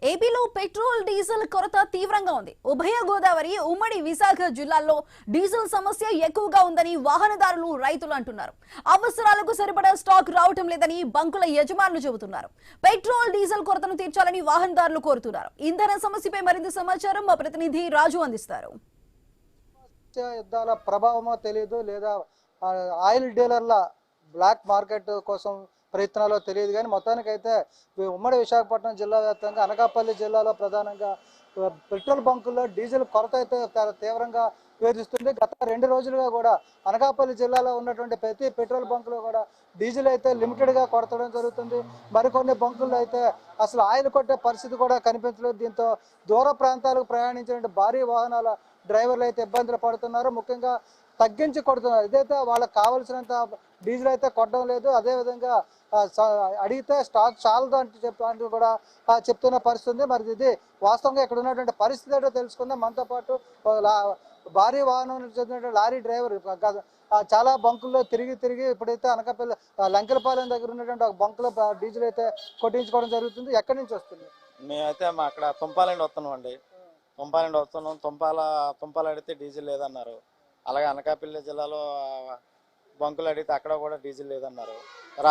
ఏపీలో petrol diesel కొరత తీవ్రంగా ఉంది. ఉభయ గోదావరి ఉమ్మడి విశాఖ జిల్లాల్లో డీజిల్ సమస్య ఎక్కువగా ఉందని వాహనదారులు రైతులు అంటున్నారు. అవసరాలకు సరిపడా స్టాక్ రావటం లేదని బంకుల యజమానులు చెబుతున్నారు. పెట్రోల్ డీజిల్ కొరతను తీర్చాలని వాహనదారులు కోరుతున్నారు. ఇంధన సమస్యపై మరింత సమాచారం మా ప్రతినిధి రాజు అందిస్తారు. యుద్ధాల ప్రభావమో తెలియదు లేదా ఆయిల్ డీలర్ల బ్లాక్ మార్కెట్ కోసం ప్రయత్నాలు తెలియదు కానీ మొత్తానికైతే ఉమ్మడి విశాఖపట్నం జిల్లా వ్యాప్తంగా అనకాపల్లి జిల్లాలో ప్రధానంగా పెట్రోల్ బంకుల్లో డీజిల్ కొరత అయితే తీవ్రంగా వేధిస్తుంది. గత 2 రోజులుగా కూడా అనకాపల్లి జిల్లాలో ఉన్నటువంటి ప్రతి పెట్రోల్ బంకులో కూడా డీజిల్ అయితే లిమిటెడ్గా కొడతడం జరుగుతుంది. మరికొన్ని బంకుల్లో అయితే అసలు ఆయిల్ కొట్టే పరిస్థితి కూడా కనిపించలేదు. దీంతో దూర ప్రాంతాలకు ప్రయాణించిన భారీ వాహనాల డ్రైవర్లు అయితే ఇబ్బందులు పడుతున్నారు. ముఖ్యంగా తగ్గించి కొడుతున్నారు. ఇదైతే వాళ్ళకి కావాల్సినంత డీజిల్ అయితే కొట్టడం లేదు. అదేవిధంగా అడిగితే స్టాక్ చాలదు అంటూ కూడా చెప్తున్న పరిస్థితి ఉంది. మరి ఇది వాస్తవంగా ఇక్కడ ఉన్నటువంటి పరిస్థితి ఏంటో తెలుసుకుందాం. మనతో పాటు భారీ వాహనం చెందిన లారీ డ్రైవర్ చాలా బంకుల్లో తిరిగి ఇప్పుడైతే అనకాపల్లి లంకెలపాలెం దగ్గర ఉన్నటువంటి ఒక బంకులో డీజిల్ అయితే కొట్టించుకోవడం జరుగుతుంది. ఎక్కడి నుంచి వస్తుంది? మేమైతే అక్కడ తుంపాలండి వస్తున్నాం అండి. తుంపాలండి వస్తున్నాం. తుంపాలు అడిగితే డీజిల్ లేదన్నారు. అలాగే అనకాపల్లి జిల్లాలో బంకులు అడిగితే అక్కడ కూడా డీజిల్ లేదన్నారు.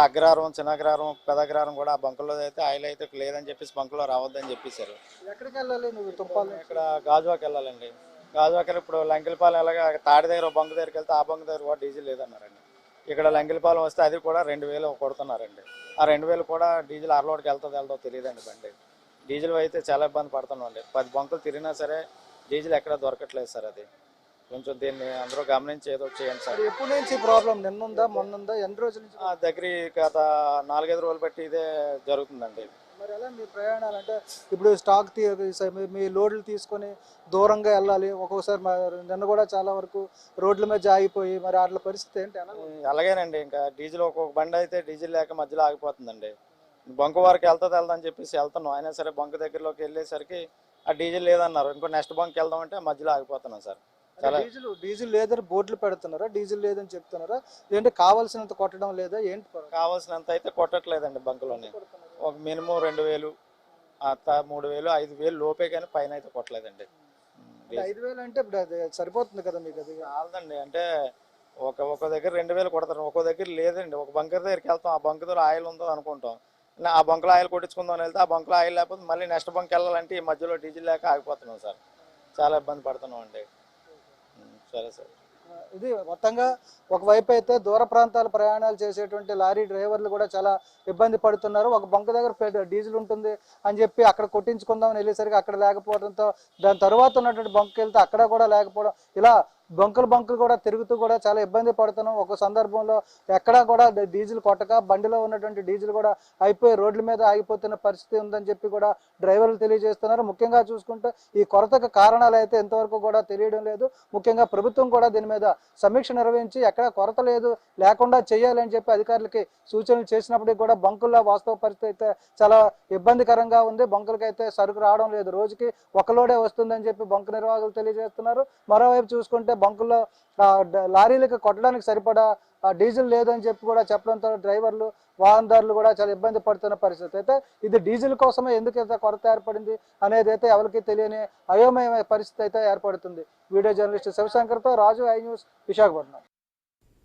అగ్రహారం, చిన్నగ్రహారం, పెదగ్రహారం కూడా ఆ బంకుల్లో అయితే ఆయిల్ అయితే లేదని చెప్పేసి బంకులో రావద్దని చెప్పేశారు. ఎక్కడికి వెళ్ళాలి నువ్వు? తుంపాలు ఇక్కడ గాజువాకి వెళ్ళాలండి. గాజువాకి ఇప్పుడు లంకెలపాలెం ఎలాగ తాడి దగ్గర బంకు దగ్గరికి వెళ్తే ఆ బంకు దగ్గర కూడా డీజిల్ లేదన్నారండి. ఇక్కడ లంకెలపాలెం వస్తే అది కూడా 2000 కొడుతున్నారండి. ఆ 2000 కూడా డీజిల్ అరలోడికి వెళ్తుందో తెలియదండి బండి. డీజిల్ అయితే చాలా ఇబ్బంది పడుతున్నాం అండి. 10 బంకులు తిరిగినా సరే డీజిల్ ఎక్కడ దొరకట్లేదు సార్. అది కొంచెం దీన్ని అందరూ గమనించి ఏదో చేయండి సార్. ఎప్పటి నుంచి ప్రాబ్లం? నిన్నుందా మొన్నుందా? ఎన్ని రోజుల నుంచి? దగ్గర గత 4-5 రోజులు బట్టి ఇదే జరుగుతుందండి. మరి ఎలా మీ ప్రయాణాలు? అంటే ఇప్పుడు స్టాక్ మీ లోడ్లు తీసుకొని దూరంగా వెళ్ళాలి. ఒక్కొక్కసారి నిన్న కూడా చాలా వరకు రోడ్ల మీద ఆగిపోయి మరి వాటి పరిస్థితి ఏంటి? అలాగేనండి. ఇంకా డీజిల్ ఒక్కొక్క బండి అయితే డీజిల్ లేక మధ్యలో ఆగిపోతుందండి. బంకు వారికి వెళ్తుందని చెప్పేసి వెళ్తున్నాం. అయినా సరే బంకు దగ్గరలోకి వెళ్ళేసరికి ఆ డీజిల్ లేదన్నారు. ఇంకో నెక్స్ట్ బంక్ వెళ్దామంటే మధ్యలో ఆగిపోతున్నాం సార్. డీజిల్ లేదని బోర్డులు పెడుతున్నారా? డీజిల్ లేదని చెప్తున్నారా? ఏంటి కావాల్సినంత కొట్టడం లేదా? ఏంటి కావాల్సినంత అయితే కొట్టట్లేదండి బంకులోని. ఒక మినిమం 2000, 3000, 5000 లోపే కానీ పైన అయితే కొట్టలేదండి. 5000 అంటే ఇప్పుడు అది సరిపోతుంది కదా మీకు? అది కాదండి. అంటే ఒక దగ్గర 2000 కొడతారు, ఒక్కో దగ్గర లేదండి. ఒక బంకర్ దగ్గరికి వెళ్తాం, ఆ బంకు దగ్గర ఆయిల్ ఉందో అనుకుంటాం. ఆ బంకులో ఆయిల్ కొట్టించుకుందాం అని వెళ్తే ఆ బంకులో ఆయిల్ లేకపోతే మళ్ళీ నెక్స్ట్ బంక్ వెళ్ళాలంటే ఈ మధ్యలో డీజిల్ లేక ఆగిపోతున్నాం సార్. చాలా ఇబ్బంది పడుతున్నాం అండి. సరే సార్. ఇది మొత్తంగా ఒకవైపు అయితే దూర ప్రాంతాల ప్రయాణాలు చేసేటువంటి లారీ డ్రైవర్లు కూడా చాలా ఇబ్బంది పడుతున్నారు. ఒక బంక్ దగ్గర డీజిల్ ఉంటుంది అని చెప్పి అక్కడ కొట్టించుకుందామని వెళ్ళేసరికి అక్కడ లేకపోవడంతో దాని తర్వాత ఉన్నటువంటి బంక్కి వెళ్తే అక్కడ కూడా లేకపోవడం, ఇలా బంకులు కూడా తిరుగుతూ కూడా చాలా ఇబ్బంది పడుతున్నాం. ఒక సందర్భంలో ఎక్కడా కూడా డీజిల్ కొట్టక బండిలో ఉన్నటువంటి డీజిల్ కూడా అయిపోయి రోడ్ల మీద ఆగిపోతున్న పరిస్థితి ఉందని చెప్పి కూడా డ్రైవర్లు తెలియజేస్తున్నారు. ముఖ్యంగా చూసుకుంటే ఈ కొరతకు కారణాలు అయితే ఎంతవరకు కూడా తెలియడం లేదు. ముఖ్యంగా ప్రభుత్వం కూడా దీని మీద సమీక్ష నిర్వహించి ఎక్కడ కొరత లేకుండా చేయాలని చెప్పి అధికారులకి సూచనలు చేసినప్పటికీ కూడా బంకుల్లో వాస్తవ పరిస్థితి అయితే చాలా ఇబ్బందికరంగా ఉంది. బంకులకి అయితే సరుకు రావడం లేదు. రోజుకి ఒక లోడే వస్తుందని చెప్పి బంకు నిర్వాహకులు తెలియజేస్తున్నారు. మరోవైపు చూసుకుంటే బంకుల్లో లారీలకు కొట్టడానికి సరిపడా డీజిల్ లేదని చెప్పి కూడా చెప్పడంతో డ్రైవర్లు, వాహనదారులు కూడా చాలా ఇబ్బంది పడుతున్న పరిస్థితి. అయితే ఇది డీజిల్ కోసమే ఎందుకు ఇంత కొరత ఏర్పడింది అనేది అయితే ఎవరికి తెలియని అయోమయ పరిస్థితి అయితే ఏర్పడుతుంది. వీడియో జర్నలిస్ట్ శివశంకర్తో రాజు, ఐ న్యూస్, విశాఖపట్నం.